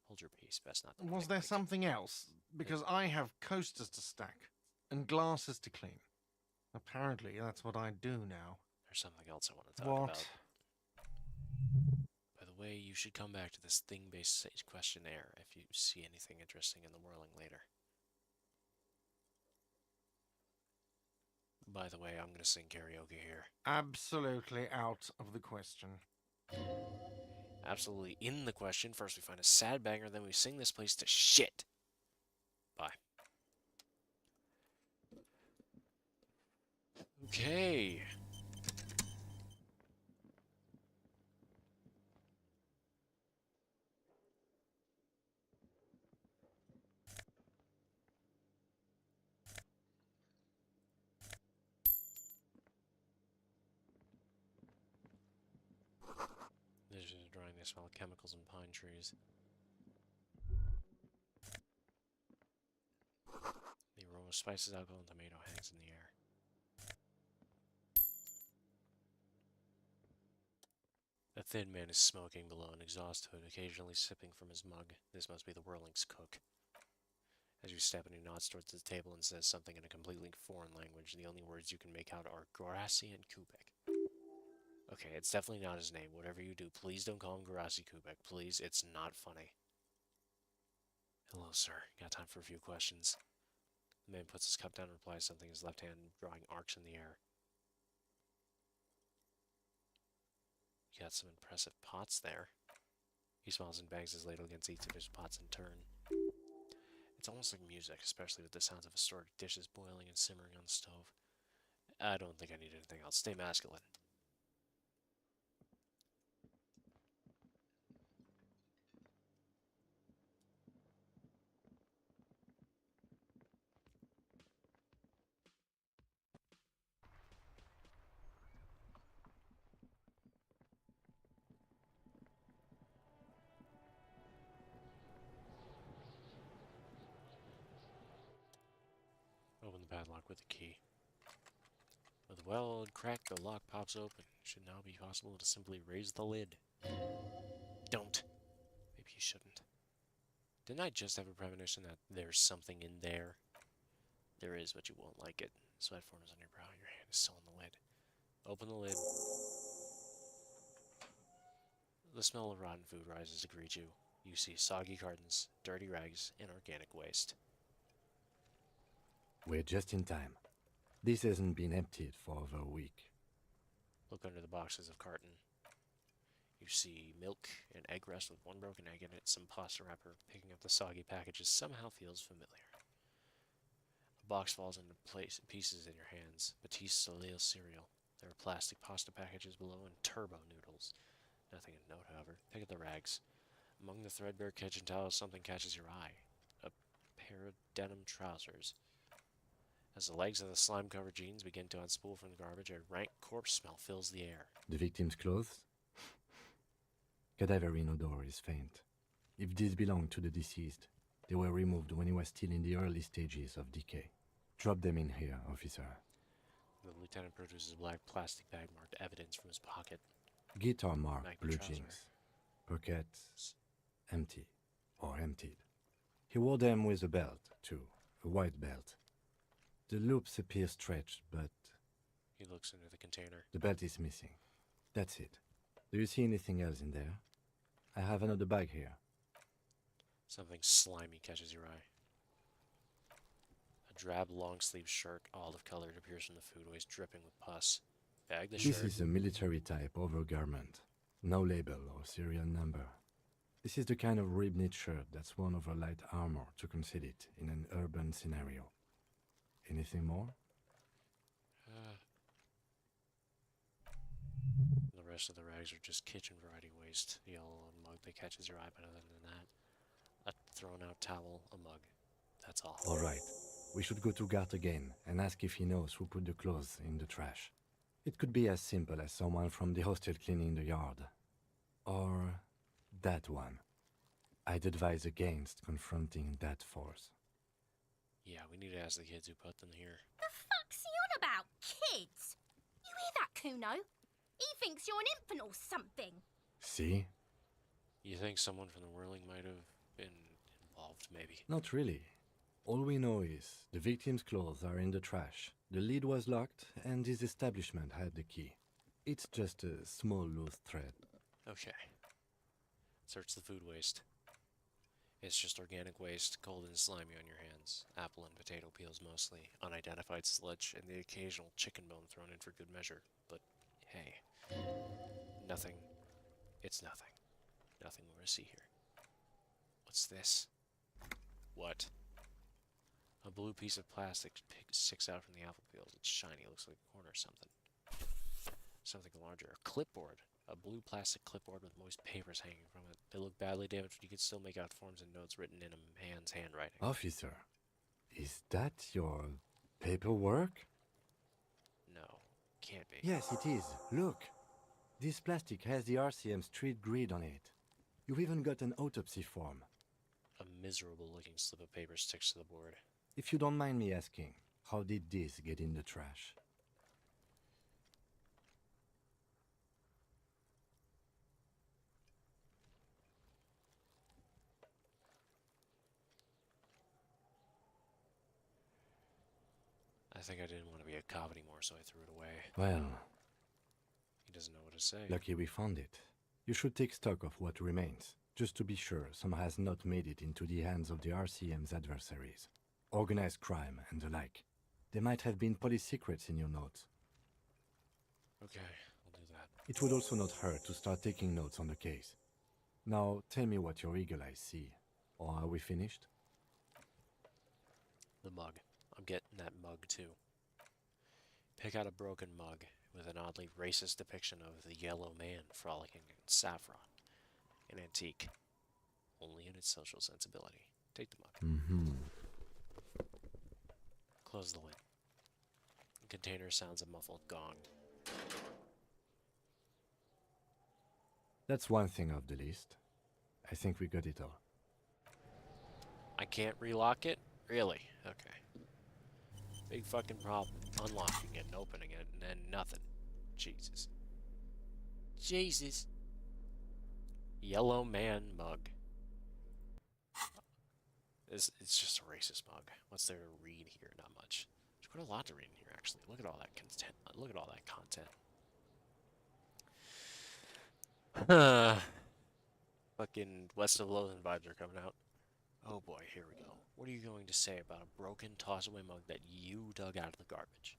Hold your peace, best not to Was there something else? Because I have coasters to stack and glasses to clean. Apparently, that's what I do now. There's something else I want to talk What? about. By the way, you should come back to this thing-based questionnaire if you see anything interesting in the Whirling later. By the way, I'm going to sing karaoke here. Absolutely out of the question. Absolutely in the question. First we find a sad banger, then we sing this place to shit. Bye. Okay. This is drying. They smell chemicals and pine trees. The aroma of spices, alcohol, and tomato hangs in the air. A thin man is smoking below an exhaust hood, occasionally sipping from his mug. This must be the Whirling's cook. As you step in, he nods towards the table and says something in a completely foreign language. The only words you can make out are Garasi and Kubek. Okay, it's definitely not his name. Whatever you do, please don't call him Garasi Kubek. Please, it's not funny. Hello, sir. Got time for a few questions? The man puts his cup down and replies something, his left hand drawing arcs in the air. You got some impressive pots there. He smiles and bangs his ladle against each of his pots in turn. It's almost like music, especially with the sounds of assorted dishes boiling and simmering on the stove. I don't think I need anything else. Stay masculine. Open the padlock with the key. With a well crack, the lock pops open. It should now be possible to simply raise the lid. Don't. Maybe you shouldn't. Didn't I just have a premonition that there's something in there? There is, but you won't like it. Sweat forms on your brow. Your hand is still on the lid. Open the lid. The smell of rotten food rises to greet you. You see soggy cartons, dirty rags, and organic waste. We're just in time. This hasn't been emptied for over a week. Look under the boxes of carton. You see milk, an egg rest with one broken egg in it, some pasta wrapper. Picking up the soggy packages somehow feels familiar. A box falls into pieces in your hands. Batiste Soleil cereal. There are plastic pasta packages below and turbo noodles. Nothing of note, however. Pick up the rags. Among the threadbare kitchen towels, something catches your eye. A pair of denim trousers. As the legs of the slime-covered jeans begin to unspool from the garbage, a rank corpse smell fills the air. The victim's clothes? Cadaverine odor is faint. If these belong to the deceased, they were removed when he was still in the early stages of decay. Drop them in here, officer. The lieutenant produces a black plastic bag marked evidence from his pocket. Guitar mark, Magna blue trouser. jeans. Pockets empty or emptied. He wore them with a belt, too. A white belt. The loops appear stretched, but He looks into the container. the belt is missing. That's it. Do you see anything else in there? I have another bag here. Something slimy catches your eye. A drab long-sleeved shirt, olive-colored, appears from the food waste, dripping with pus. Bag the This shirt. is a military-type overgarment. No label or serial number. This is the kind of rib-knit shirt that's worn over light armor to conceal it in an urban scenario. Anything more? The rest of the rags are just kitchen variety waste. The yellow mug that catches your eye, but other than that, a thrown-out towel, a mug. That's all. All right. We should go to Gart again and ask if he knows who put the clothes in the trash. It could be as simple as someone from the hostel cleaning the yard. Or that one. I'd advise against confronting that force. Yeah, we need to ask the kids who put them here. The fuck's he on about? Kids? You hear that, Kuno? He thinks you're an infant or something. See? You think someone from the whirling might have been involved, maybe? Not really. All we know is the victim's clothes are in the trash, the lid was locked, and his establishment had the key. It's just a small loose thread. Okay. Search the food waste. It's just organic waste, cold and slimy on your hands. Apple and potato peels mostly, unidentified sludge, and the occasional chicken bone thrown in for good measure. But hey, nothing. It's nothing. Nothing more to see here. What's this? What? A blue piece of plastic sticks out from the apple peels. It's shiny, looks like a corner or something. Something larger. A clipboard. A blue plastic clipboard with moist papers hanging from it. They look badly damaged, but you can still make out forms and notes written in a man's handwriting. Officer, is that your paperwork? No, can't be. Yes, it is. Look. This plastic has the RCM street grid on it. You've even got an autopsy form. A miserable-looking slip of paper sticks to the board. If you don't mind me asking, how did this get in the trash? I think I didn't want to be a cop anymore, so I threw it away. Well, He doesn't know what to say. lucky we found it. You should take stock of what remains, just to be sure some has not made it into the hands of the RCM's adversaries. Organized crime and the like. There might have been police secrets in your notes. Okay, I'll do that. It would also not hurt to start taking notes on the case. Now, tell me what your eagle eyes see. Or are we finished? The mug. I'm getting that mug too. Pick out a broken mug with an oddly racist depiction of the yellow man frolicking in saffron. An antique. Only in its social sensibility. Take the mug. Mm-hmm. Close the lid. The container sounds a muffled gong. That's one thing off the list. I think we got it all. I can't relock it? Really? Okay. Big fucking problem. Unlocking it and opening it and then nothing. Jesus. Jesus. Yellow man mug. It's just a racist mug. What's there to read here? Not much. There's quite a lot to read in here, actually. Look at all that content. Look at all that content. Fucking West of Lothian vibes are coming out. Oh boy, here we go. What are you going to say about a broken, toss-away mug that you dug out of the garbage?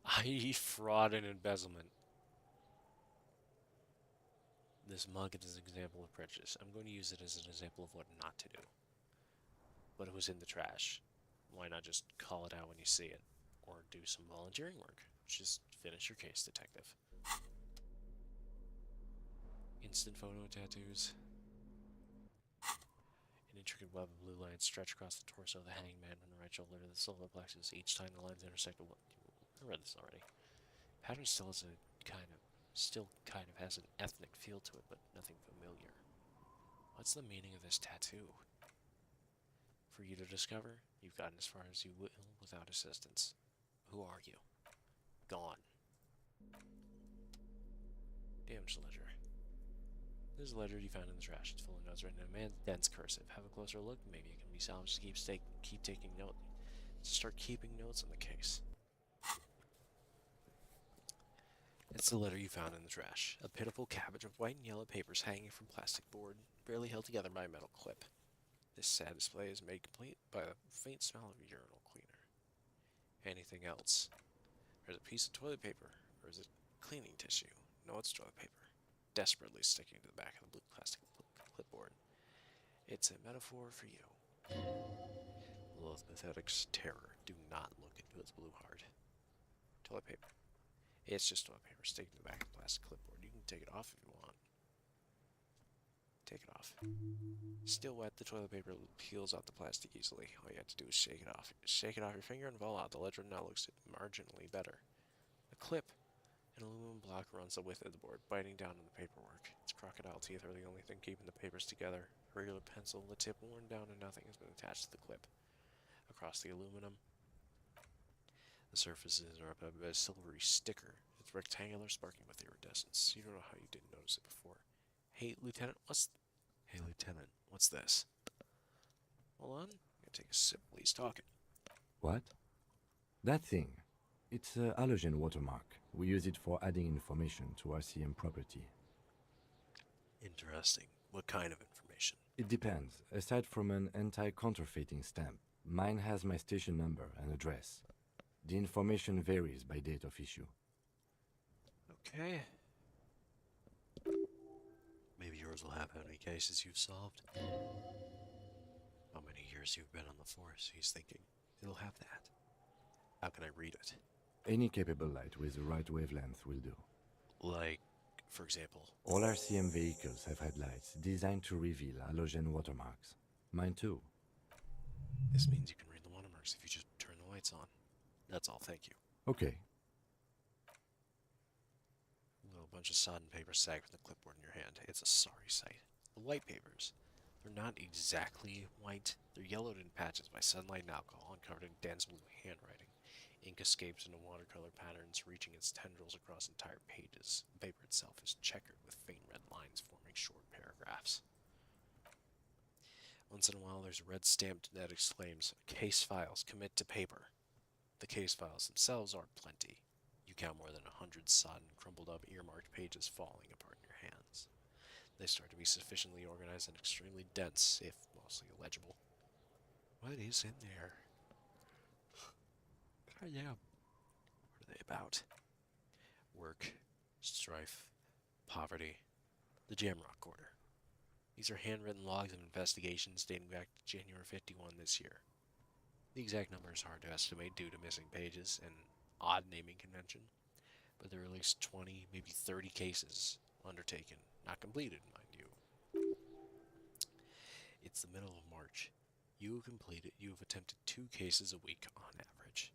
I.e. fraud and embezzlement. This mug is an example of prejudice. I'm going to use it as an example of what not to do. But it was in the trash. Why not just call it out when you see it? Or do some volunteering work. Just finish your case, detective. Instant photo tattoos. An intricate web of blue lines stretch across the torso of the hanged man from the right shoulder to the solar plexus. Each time the lines intersect a... I read this already. Pattern still kind of has an ethnic feel to it, but nothing familiar. What's the meaning of this tattoo? For you to discover, you've gotten as far as you will without assistance. Who are you? Gone. Damage ledger. This is a ledger you found in the trash. It's full of notes written in a man's dense cursive. Have a closer look. Maybe it can be salvaged to keep taking notes. Start keeping notes on the case. It's the letter you found in the trash. A pitiful cabbage of white and yellow papers hanging from plastic board, barely held together by a metal clip. This sad display is made complete by a faint smell of urinal cleaner. Anything else? There's a piece of toilet paper, or is it cleaning tissue? No, it's toilet paper. Desperately sticking to the back of the blue plastic clipboard. It's a metaphor for you. Loath Pathetic's terror. Do not look into its blue heart. Toilet paper. It's just toilet paper sticking to the back of the plastic clipboard. You can take it off if you want. Take it off. Still wet, the toilet paper peels out the plastic easily. All you have to do is shake it off. Shake it off your finger and voila, the ledger now looks marginally better. The clip. An aluminum block runs the width of the board, biting down on the paperwork. Its crocodile teeth are the only thing keeping the papers together. A regular pencil, the tip worn down and nothing has been attached to the clip. Across the aluminum, the surfaces are up by a silvery sticker. It's rectangular, sparking with iridescence. You don't know how you didn't notice it before. Hey, Lieutenant, what's this? Hold on. I'm gonna take a sip while he's talking. What? That thing. It's a halogen watermark. We use it for adding information to RCM property. Interesting. What kind of information? It depends. Aside from an anti-counterfeiting stamp, mine has my station number and address. The information varies by date of issue. Okay. Maybe yours will have how many cases you've solved. How many years you've been on the force, he's thinking. It'll have that. How can I read it? Any capable light with the right wavelength will do. Like, for example? All RCM vehicles have headlights designed to reveal halogen watermarks. Mine too. This means you can read the watermarks if you just turn the lights on. That's all, thank you. Okay. A little bunch of sodden paper sagged from the clipboard in your hand. It's a sorry sight. The white papers. They're not exactly white. They're yellowed in patches by sunlight and alcohol and covered in dense blue handwriting. Ink escapes into watercolor patterns, reaching its tendrils across entire pages. The paper itself is checkered with faint red lines forming short paragraphs. Once in a while, there's a red stamp that exclaims, "Case files, commit to paper." The case files themselves are plenty. You count more than 100 sodden, crumpled up, earmarked pages falling apart in your hands. They start to be sufficiently organized and extremely dense, if mostly illegible. What is in there? Yeah. What are they about? Work, strife, poverty, the Jamrock Quarter. These are handwritten logs of investigations dating back to January 51 this year. The exact number is hard to estimate due to missing pages and odd naming convention, but there are at least 20, maybe 30 cases undertaken, not completed, mind you. It's the middle of March. You have attempted 2 cases a week on average.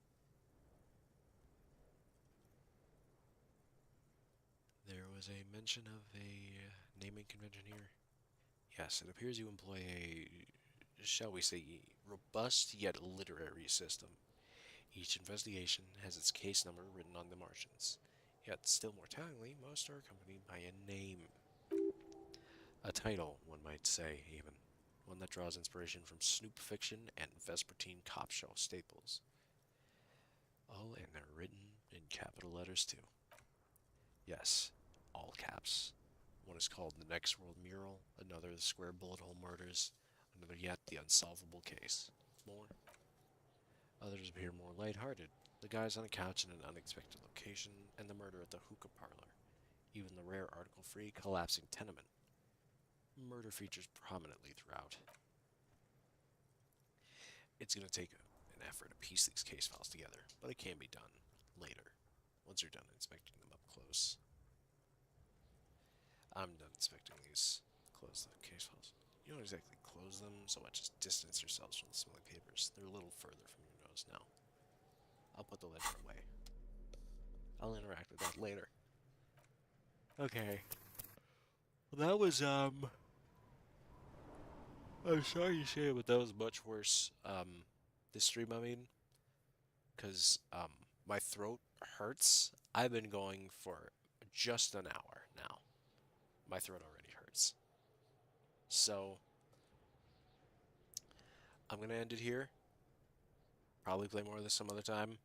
There was a mention of a naming convention here. Yes, it appears you employ a, shall we say, robust yet literary system. Each investigation has its case number written on the margins. Yet, still more tellingly, most are accompanied by a name. A title, one might say, even. One that draws inspiration from Snoop fiction and Vespertine cop show staples. Oh, and they're written in capital letters, too. Yes, all caps. One is called The Next World Mural, another The Square Bullet Hole Murders, another yet The Unsolvable Case. More. Others appear more lighthearted. The guys on a couch in an unexpected location, and the murder at the hookah parlor. Even the rare article-free collapsing tenement. Murder features prominently throughout. It's going to take an effort to piece these case files together, but it can be done later, once you're done inspecting them up close. I'm done inspecting these. Close the case files. You don't exactly close them so much as distance yourselves from the smelly papers. They're a little further from your nose now. I'll put the ledger away. I'll interact with that later. Okay. Well, that was, I'm sorry to say it, but that was much worse, this stream, I mean. Because, my throat hurts. I've been going for just an hour now. My throat already hurts. So, I'm gonna end it here. Probably play more of this some other time.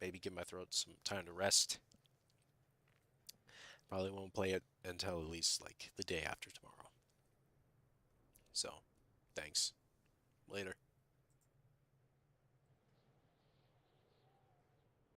Maybe give my throat some time to rest. Probably won't play it until at least, like, the day after tomorrow. So, thanks. Later.